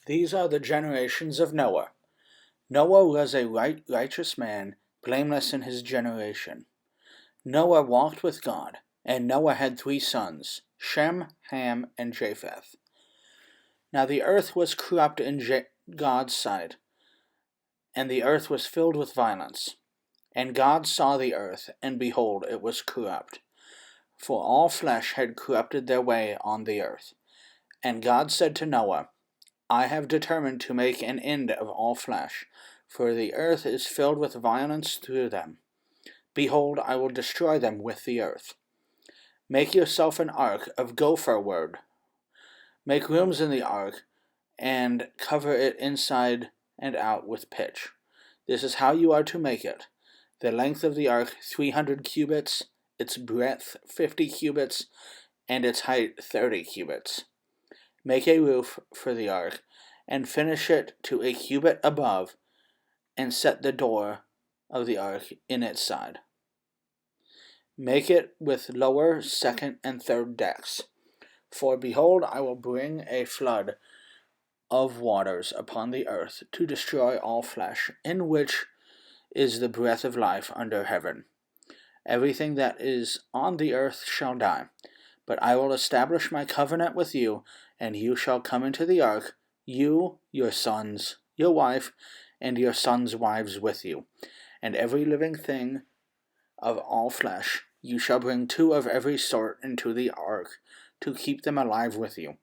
These are the generations of Noah. Noah was a righteous man, blameless in his generation. Noah walked with God, and Noah had 3 sons, Shem, Ham, and Japheth. Now the earth was corrupt in God's sight, and the earth was filled with violence. And God saw the earth, and behold, it was corrupt, for all flesh had corrupted their way on the earth. And God said to Noah, I have determined to make an end of all flesh, for the earth is filled with violence through them. Behold, I will destroy them with the earth. Make yourself an ark of gopher wood. Make rooms in the ark, and cover it inside and out with pitch. This is how you are to make it. The length of the ark 300 cubits, its breadth 50 cubits, and its height 30 cubits. Make a roof for the ark, and finish it to a cubit above, and set the door of the ark in its side. Make it with lower, second, and third decks. For behold, I will bring a flood of waters upon the earth to destroy all flesh, in which is the breath of life under heaven. Everything that is on the earth shall die. But I will establish my covenant with you, and you shall come into the ark, you, your sons, your wife, and your sons' wives with you, and every living thing of all flesh. You shall bring 2 of every sort into the ark, to keep them alive with you.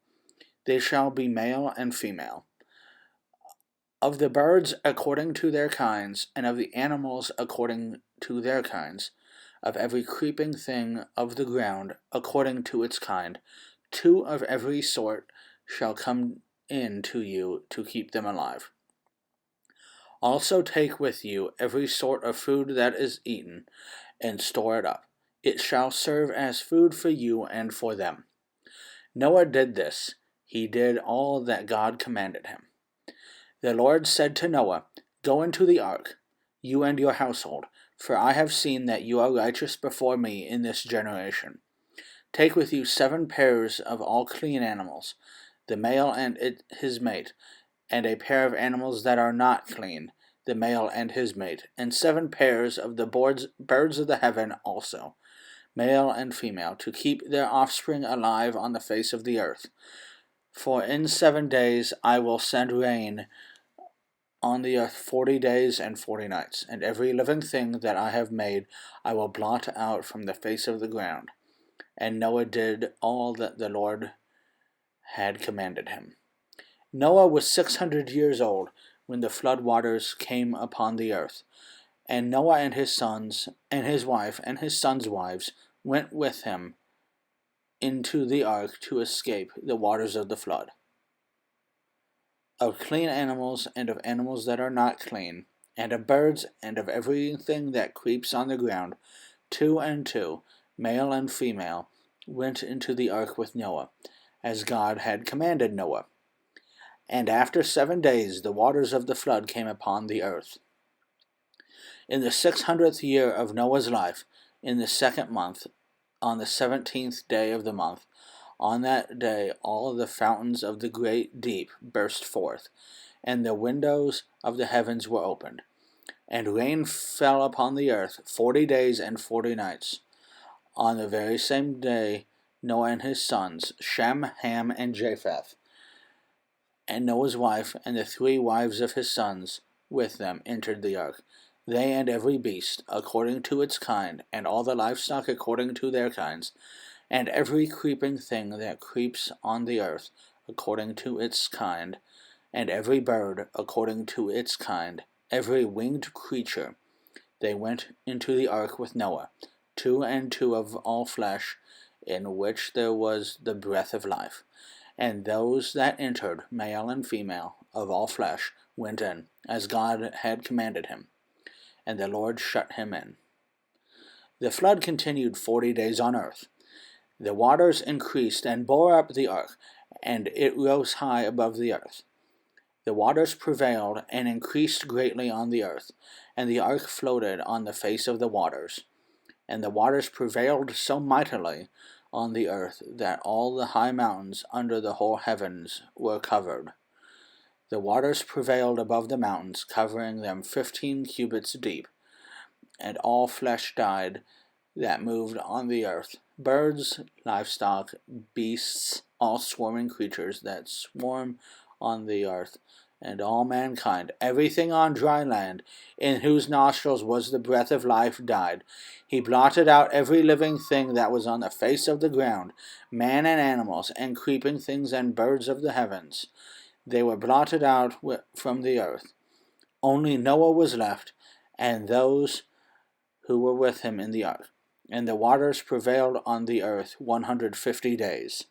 They shall be male and female. Of the birds according to their kinds, and of the animals according to their kinds, of every creeping thing of the ground according to its kind, 2 of every sort shall come in to you to keep them alive. Also take with you every sort of food that is eaten, and store it up. It shall serve as food for you and for them. Noah did this. He did all that God commanded him. The Lord said to Noah, Go into the ark, you and your household, for I have seen that you are righteous before me in this generation. Take with you 7 pairs of all clean animals, the male and his mate, and a pair of animals that are not clean, the male and his mate, and 7 pairs of the birds of the heaven also, male and female, to keep their offspring alive on the face of the earth. For in 7 days I will send rain on the earth 40 days and 40 nights, and every living thing that I have made I will blot out from the face of the ground. And Noah did all that the Lord had commanded him. Noah was 600 years old when the flood waters came upon the earth. And Noah and his sons, and his wife, and his sons' wives went with him into the ark to escape the waters of the flood. Of clean animals, and of animals that are not clean, and of birds, and of everything that creeps on the ground, 2 and 2, male and female, went into the ark with Noah, as God had commanded Noah. And after 7 days the waters of the flood came upon the earth. In the 600th year of Noah's life, in the 2nd month, on the 17th day of the month, on that day all the fountains of the great deep burst forth, and the windows of the heavens were opened. And rain fell upon the earth 40 days and 40 nights. On the very same day Noah and his sons, Shem, Ham, and Japheth, and Noah's wife, and the 3 wives of his sons with them entered the ark, they and every beast according to its kind, and all the livestock according to their kinds, and every creeping thing that creeps on the earth according to its kind, and every bird according to its kind, every winged creature. They went into the ark with Noah, 2 and 2 of all flesh, in which there was the breath of life. And those that entered, male and female, of all flesh, went in, as God had commanded him. And the Lord shut him in. The flood continued 40 days on earth. The waters increased and bore up the ark, and it rose high above the earth. The waters prevailed and increased greatly on the earth, and the ark floated on the face of the waters. And the waters prevailed so mightily on the earth that all the high mountains under the whole heavens were covered. The waters prevailed above the mountains, covering them 15 cubits deep, and all flesh died that moved on the earth, birds, livestock, beasts, all swarming creatures that swarm on the earth, and all mankind, everything on dry land, in whose nostrils was the breath of life, died. He blotted out every living thing that was on the face of the ground, man and animals, and creeping things and birds of the heavens. They were blotted out from the earth. Only Noah was left, and those who were with him in the ark. And the waters prevailed on the earth 150 days.